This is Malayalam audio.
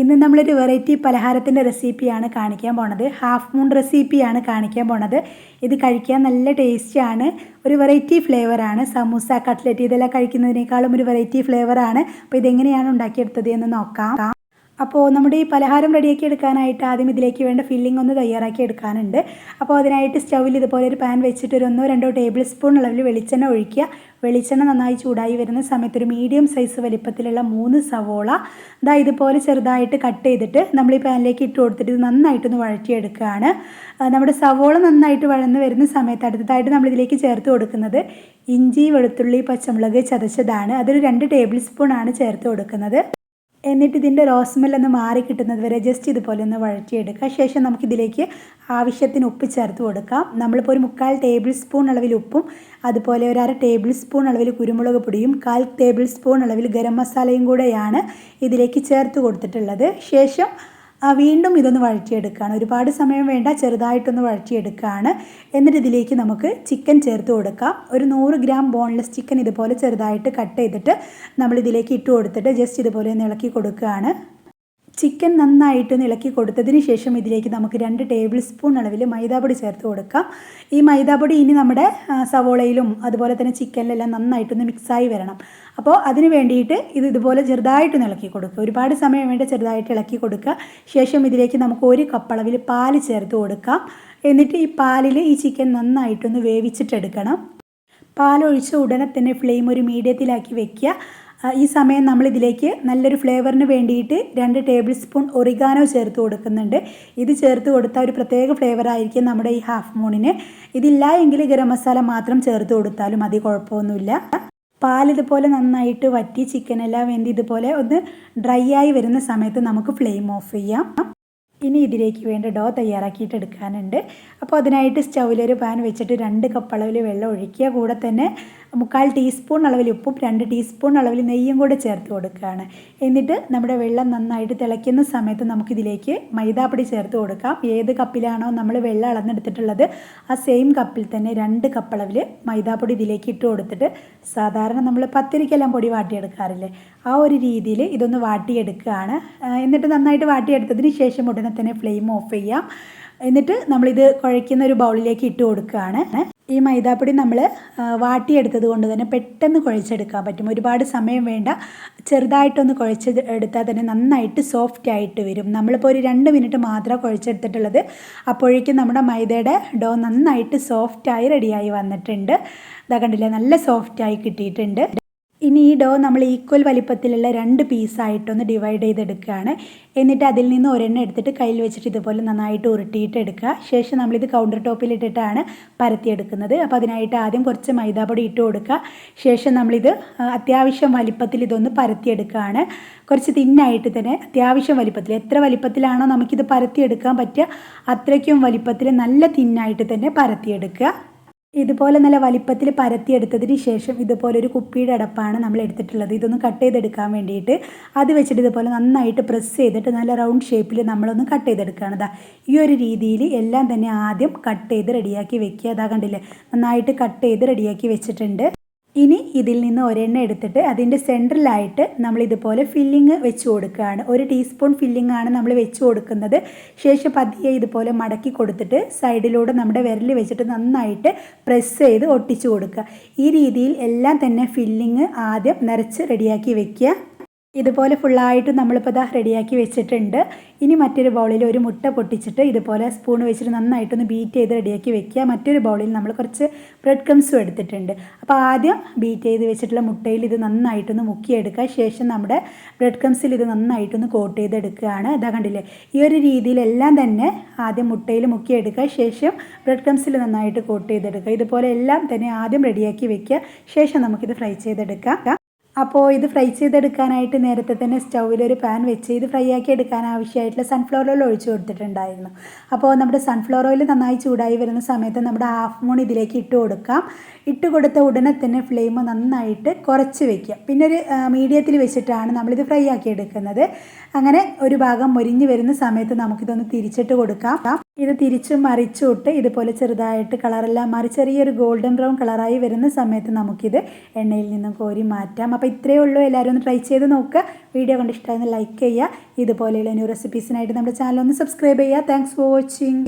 ഇന്ന് നമ്മളൊരു വെറൈറ്റി പലഹാരത്തിൻ്റെ റെസിപ്പിയാണ് കാണിക്കാൻ പോണത്. ഹാഫ് മൂൺ റെസിപ്പിയാണ് കാണിക്കാൻ പോണത്. ഇത് കഴിക്കാൻ നല്ല ടേസ്റ്റിയാണ്. ഒരു വെറൈറ്റി ഫ്ലേവറാണ്. സമൂസ, കട്ട്ലറ്റ് ഇതെല്ലാം കഴിക്കുന്നതിനേക്കാളും ഒരു വെറൈറ്റി ഫ്ലേവറാണ്. അപ്പോൾ ഇതെങ്ങനെയാണ് ഉണ്ടാക്കിയെടുത്തത് എന്ന് നോക്കാം. അപ്പോൾ നമ്മുടെ ഈ പലഹാരം റെഡിയാക്കി എടുക്കാനായിട്ട് ആദ്യം ഇതിലേക്ക് വേണ്ട ഫില്ലിംഗ് ഒന്ന് തയ്യാറാക്കി എടുക്കാനുണ്ട്. അപ്പോൾ അതിനായിട്ട് സ്റ്റൗവിൽ ഇതുപോലെ ഒരു പാൻ വെച്ചിട്ട് ഒരു 1-2 ടേബിൾ സ്പൂൺ അളവിൽ വെളിച്ചെണ്ണ ഒഴിക്കുക. വെളിച്ചെണ്ണ നന്നായി ചൂടായി വരുന്ന സമയത്ത് ഒരു മീഡിയം സൈസ് വലിപ്പത്തിലുള്ള 3 സവോള ഇതുപോലെ ചെറുതായിട്ട് കട്ട് ചെയ്തിട്ട് നമ്മൾ ഈ പാനിലേക്ക് ഇട്ട് കൊടുത്തിട്ട് ഇത് നന്നായിട്ടൊന്ന് വഴറ്റിയെടുക്കുകയാണ്. നമ്മുടെ സവോള നന്നായിട്ട് വഴന്ന് വരുന്ന സമയത്ത് അടുത്തതായിട്ട് നമ്മളിതിലേക്ക് ചേർത്ത് കൊടുക്കുന്നത് ഇഞ്ചി, വെളുത്തുള്ളി, പച്ചമുളക് ചതച്ചതാണ്. അതൊരു 2 ടേബിൾ സ്പൂണാണ് ചേർത്ത് കൊടുക്കുന്നത്. എന്നിട്ട് ഇതിൻ്റെ റോസ്മെല്ലൊന്ന് മാറി കിട്ടുന്നത് വരെ ജസ്റ്റ് ഇതുപോലെ ഒന്ന് വഴറ്റിയെടുക്കുക. ശേഷം നമുക്കിതിലേക്ക് ആവശ്യത്തിന് ഉപ്പ് ചേർത്ത് കൊടുക്കാം. നമ്മളിപ്പോൾ ഒരു 3/4 ടേബിൾ സ്പൂൺ അളവിൽ ഉപ്പും അതുപോലെ ഒരു 1/2 ടേബിൾ സ്പൂൺ അളവിൽ കുരുമുളക് പൊടിയും 1/4 ടേബിൾ സ്പൂൺ അളവിൽ ഗരം മസാലയും കൂടെയാണ് ഇതിലേക്ക് ചേർത്ത് കൊടുത്തിട്ടുള്ളത്. ശേഷം വീണ്ടും ഇതൊന്ന് വഴറ്റിയെടുക്കുകയാണ്. ഒരുപാട് സമയം വേണ്ട, ചെറുതായിട്ടൊന്ന് വഴറ്റിയെടുക്കുകയാണ്. എന്നിട്ട് ഇതിലേക്ക് നമുക്ക് ചിക്കൻ ചേർത്ത് കൊടുക്കാം. ഒരു 100 ഗ്രാം ബോൺലെസ് ചിക്കൻ ഇതുപോലെ ചെറുതായിട്ട് കട്ട് ചെയ്തിട്ട് നമ്മളിതിലേക്ക് ഇട്ട് കൊടുത്തിട്ട് ജസ്റ്റ് ഇതുപോലെ ഒന്ന് ഇളക്കി കൊടുക്കുകയാണ്. ചിക്കൻ നന്നായിട്ട് ഇളക്കി കൊടുത്തതിന് ശേഷം ഇതിലേക്ക് നമുക്ക് 2 ടേബിൾ സ്പൂൺ അളവിൽ മൈദാപ്പൊടി ചേർത്ത് കൊടുക്കാം. ഈ മൈദാപ്പൊടി ഇനി നമ്മുടെ സവോളയിലും അതുപോലെ തന്നെ ചിക്കനിലെല്ലാം നന്നായിട്ടൊന്ന് മിക്സായി വരണം. അപ്പോൾ അതിന് വേണ്ടിയിട്ട് ഇതുപോലെ ചെറുതായിട്ടൊന്ന് ഇളക്കി കൊടുക്കുക. ഒരുപാട് സമയം വേണ്ട, ചെറുതായിട്ട് ഇളക്കി കൊടുക്കുക. ശേഷം ഇതിലേക്ക് നമുക്ക് 1 കപ്പ് അളവിൽ പാല് ചേർത്ത് കൊടുക്കാം. എന്നിട്ട് ഈ പാലിൽ ഈ ചിക്കൻ നന്നായിട്ടൊന്ന് വേവിച്ചിട്ടെടുക്കണം. പാലൊഴിച്ച ഉടനെ തന്നെ ഫ്ലെയിം ഒരു മീഡിയത്തിലാക്കി വെക്കുക. ഈ സമയം നമ്മളിതിലേക്ക് നല്ലൊരു ഫ്ലേവറിന് വേണ്ടിയിട്ട് 2 ടേബിൾ സ്പൂൺ ഒറിഗാനോ ചേർത്ത് കൊടുക്കുന്നുണ്ട്. ഇത് ചേർത്ത് കൊടുത്താൽ ഒരു പ്രത്യേക ഫ്ലേവറായിരിക്കും നമ്മുടെ ഈ ഹാഫ് മൂണിന്. ഇതില്ല എങ്കിൽ ഗരം മസാല മാത്രം ചേർത്ത് കൊടുത്താലും മതി, കുഴപ്പമൊന്നുമില്ല. പാലിതുപോലെ നന്നായിട്ട് വറ്റി ചിക്കനെല്ലാം വെന്ത് ഇതുപോലെ ഒന്ന് ഡ്രൈ ആയി വരുന്ന സമയത്ത് നമുക്ക് ഫ്ലെയിം ഓഫ് ചെയ്യാം. ഇനി ഇതിലേക്ക് വേണ്ട ഡോ തയ്യാറാക്കിയിട്ട് എടുക്കാനുണ്ട്. അപ്പോൾ അതിനായിട്ട് സ്റ്റൗവിലൊരു പാൻ വെച്ചിട്ട് 2 കപ്പ് അളവിൽ വെള്ളം ഒഴിക്കുക. കൂടെ തന്നെ 3/4 ടീസ്പൂൺ അളവിൽ ഉപ്പും 2 ടീസ്പൂൺ അളവിൽ നെയ്യും കൂടെ ചേർത്ത് കൊടുക്കുകയാണ്. എന്നിട്ട് നമ്മുടെ വെള്ളം നന്നായിട്ട് തിളയ്ക്കുന്ന സമയത്ത് നമുക്കിതിലേക്ക് മൈദാപ്പൊടി ചേർത്ത് കൊടുക്കാം. ഏത് കപ്പിലാണോ നമ്മൾ വെള്ളം അളന്നെടുത്തിട്ടുള്ളത് ആ സെയിം കപ്പിൽ തന്നെ 2 കപ്പ് അളവിൽ മൈദാപ്പൊടി ഇതിലേക്ക് ഇട്ട് കൊടുത്തിട്ട് സാധാരണ നമ്മൾ പത്തിരിക്കെല്ലാം പൊടി വാട്ടിയെടുക്കാറില്ലേ, ആ ഒരു രീതിയിൽ ഇതൊന്ന് വാട്ടിയെടുക്കുകയാണ്. എന്നിട്ട് നന്നായിട്ട് വാട്ടിയെടുത്തതിന് ശേഷം ഉടനെ തന്നെ ഫ്ലെയിം ഓഫ് ചെയ്യാം. എന്നിട്ട് നമ്മളിത് കുഴയ്ക്കുന്ന ഒരു ബൗളിലേക്ക് ഇട്ട് കൊടുക്കുകയാണ്. ഈ മൈദാപ്പൊടി നമ്മൾ വാട്ടിയെടുത്തത് കൊണ്ട് തന്നെ പെട്ടെന്ന് കുഴച്ചെടുക്കാൻ പറ്റും. ഒരുപാട് സമയം വേണ്ട, ചെറുതായിട്ടൊന്ന് കുഴച്ചെടുത്താൽ തന്നെ നന്നായിട്ട് സോഫ്റ്റ് ആയിട്ട് വരും. നമ്മളിപ്പോൾ ഒരു 2 മിനിറ്റ് മാത്രമേ കുഴച്ചെടുത്തിട്ടുള്ളത്. അപ്പോഴേക്കും നമ്മുടെ മൈദയുടെ ഡോ നന്നായിട്ട് സോഫ്റ്റായി റെഡിയായി വന്നിട്ടുണ്ട്. ഇതാ കണ്ടില്ലേ, നല്ല സോഫ്റ്റായി കിട്ടിയിട്ടുണ്ട്. ഇനി ഈ ഡോ നമ്മൾ ഈക്വൽ വലിപ്പത്തിലുള്ള 2 പീസായിട്ടൊന്ന് ഡിവൈഡ് ചെയ്തെടുക്കുകയാണ്. എന്നിട്ട് അതിൽ നിന്ന് ഒരെണ്ണം എടുത്തിട്ട് കയ്യിൽ വെച്ചിട്ട് ഇതുപോലെ നന്നായിട്ട് ഉരുട്ടിയിട്ട് എടുക്കുക. ശേഷം നമ്മളിത് കൗണ്ടർ ടോപ്പിലിട്ടിട്ടാണ് പരത്തിയെടുക്കുന്നത്. അപ്പോൾ അതിനായിട്ട് ആദ്യം കുറച്ച് മൈദാപ്പൊടി ഇട്ട് കൊടുക്കുക. ശേഷം നമ്മളിത് അത്യാവശ്യം വലിപ്പത്തിൽ ഇതൊന്ന് പരത്തിയെടുക്കുകയാണ്. കുറച്ച് തിന്നായിട്ട് തന്നെ അത്യാവശ്യം വലിപ്പത്തിൽ, എത്ര വലിപ്പത്തിലാണോ നമുക്കിത് പരത്തിയെടുക്കാൻ പറ്റുക അത്രയ്ക്കും വലിപ്പത്തിൽ നല്ല തിന്നായിട്ട് തന്നെ പരത്തിയെടുക്കുക. ഇതുപോലെ നല്ല വലിപ്പത്തിൽ പരത്തിയെടുത്തതിന് ശേഷം ഇതുപോലെ ഒരു കുപ്പിയുടെ അടപ്പാണ് നമ്മൾ എടുത്തിട്ടുള്ളത്. ഇതൊന്ന് കട്ട് ചെയ്തെടുക്കാൻ വേണ്ടിയിട്ട് അത് വെച്ചിട്ട് ഇതുപോലെ നന്നായിട്ട് പ്രസ് ചെയ്തിട്ട് നല്ല റൗണ്ട് ഷേപ്പിൽ നമ്മളൊന്ന് കട്ട് ചെയ്തെടുക്കുകയാണ്. ഈ ഒരു രീതിയിൽ എല്ലാം തന്നെ ആദ്യം കട്ട് ചെയ്ത് റെഡിയാക്കി വെക്കുക. കണ്ടില്ലേ, നന്നായിട്ട് കട്ട് ചെയ്ത് റെഡിയാക്കി വെച്ചിട്ടുണ്ട്. ഇനി ഇതിൽ നിന്ന് ഒരെണ്ണം എടുത്തിട്ട് അതിൻ്റെ സെൻറ്ററിലായിട്ട് നമ്മൾ ഇതുപോലെ ഫില്ലിങ് വെച്ച് കൊടുക്കുകയാണ്. 1 ടീസ്പൂൺ ഫില്ലിംഗ് ആണ് നമ്മൾ വെച്ച് കൊടുക്കുന്നത്. ശേഷം പതിയെ ഇതുപോലെ മടക്കി കൊടുത്തിട്ട് സൈഡിലൂടെ നമ്മുടെ വിരൽ വെച്ചിട്ട് നന്നായിട്ട് പ്രസ് ചെയ്ത് ഒട്ടിച്ചു കൊടുക്കുക. ഈ രീതിയിൽ എല്ലാം തന്നെ ഫില്ലിങ് ആദ്യം നിറച്ച് റെഡിയാക്കി വെക്കുക. ഇതുപോലെ ഫുള്ളായിട്ട് നമ്മളിപ്പോൾ റെഡിയാക്കി വെച്ചിട്ടുണ്ട്. ഇനി മറ്റൊരു ബൗളിൽ ഒരു മുട്ട പൊട്ടിച്ചിട്ട് ഇതുപോലെ സ്പൂൺ വെച്ചിട്ട് നന്നായിട്ടൊന്ന് ബീറ്റ് ചെയ്ത് റെഡിയാക്കി വെക്കുക. മറ്റൊരു ബൗളിൽ നമ്മൾ കുറച്ച് ബ്രെഡ് ക്രംസും എടുത്തിട്ടുണ്ട്. അപ്പോൾ ആദ്യം ബീറ്റ് ചെയ്ത് വെച്ചിട്ടുള്ള മുട്ടയിൽ ഇത് നന്നായിട്ടൊന്ന് മുക്കിയെടുക്കുക. ശേഷം നമ്മുടെ ബ്രെഡ് ക്രംസിൽ ഇത് നന്നായിട്ടൊന്ന് കോട്ട് ചെയ്തെടുക്കുകയാണ്. കണ്ടില്ലേ, ഈ ഒരു രീതിയിലെല്ലാം തന്നെ ആദ്യം മുട്ടയിൽ മുക്കിയെടുക്കുക. ശേഷം ബ്രെഡ് ക്രംസിൽ നന്നായിട്ട് കോട്ട് ചെയ്തെടുക്കുക. ഇതുപോലെ എല്ലാം തന്നെ ആദ്യം റെഡിയാക്കി വെക്കുക. ശേഷം നമുക്കിത് ഫ്രൈ ചെയ്തെടുക്കാം. അപ്പോൾ ഇത് ഫ്രൈ ചെയ്തെടുക്കാനായിട്ട് നേരത്തെ തന്നെ സ്റ്റൗവിലൊരു പാൻ വെച്ച് ഇത് ഫ്രൈ ആക്കി എടുക്കാൻ ആവശ്യമായിട്ടുള്ള സൺഫ്ലവർ ഓയിൽ ഒഴിച്ചു കൊടുത്തിട്ടുണ്ടായിരുന്നു. അപ്പോൾ നമ്മുടെ സൺഫ്ലവർ ഓയിൽ നന്നായി ചൂടായി വരുന്ന സമയത്ത് നമ്മുടെ ഹാഫ് മൂൺ ഇതിലേക്ക് ഇട്ട് കൊടുക്കാം. ഇട്ട് കൊടുത്ത ഉടനെ തന്നെ ഫ്ലെയിം നന്നായിട്ട് കുറച്ച് വെക്കുക. പിന്നെ ഒരു മീഡിയത്തിൽ വെച്ചിട്ടാണ് നമ്മളിത് ഫ്രൈ ആക്കി എടുക്കുന്നത്. അങ്ങനെ ഒരു ഭാഗം മൊരിഞ്ഞ് വരുന്ന സമയത്ത് നമുക്കിതൊന്ന് തിരിച്ചിട്ട് കൊടുക്കാം. ഇത് തിരിച്ചും മറിച്ചും ഇട്ട് ഇതുപോലെ ചെറുതായിട്ട് കളറെല്ലാം മാറി ചെറിയൊരു ഗോൾഡൻ ബ്രൗൺ കളറായി വരുന്ന സമയത്ത് നമുക്കിത് എണ്ണയിൽ നിന്നും കോരി മാറ്റാം. അപ്പോൾ ഇത്രയേ ഉള്ളൂ. എല്ലാവരും ഒന്ന് ട്രൈ ചെയ്ത് നോക്കുക. വീഡിയോ കണ്ട് ഇഷ്ടമായെന്ന് ലൈക്ക് ചെയ്യുക. ഇതുപോലെയുള്ള ന്യൂ റെസിപ്പീസിനായിട്ട് നമ്മുടെ ചാനൽ ഒന്ന് സബ്സ്ക്രൈബ് ചെയ്യുക. Thanks for watching.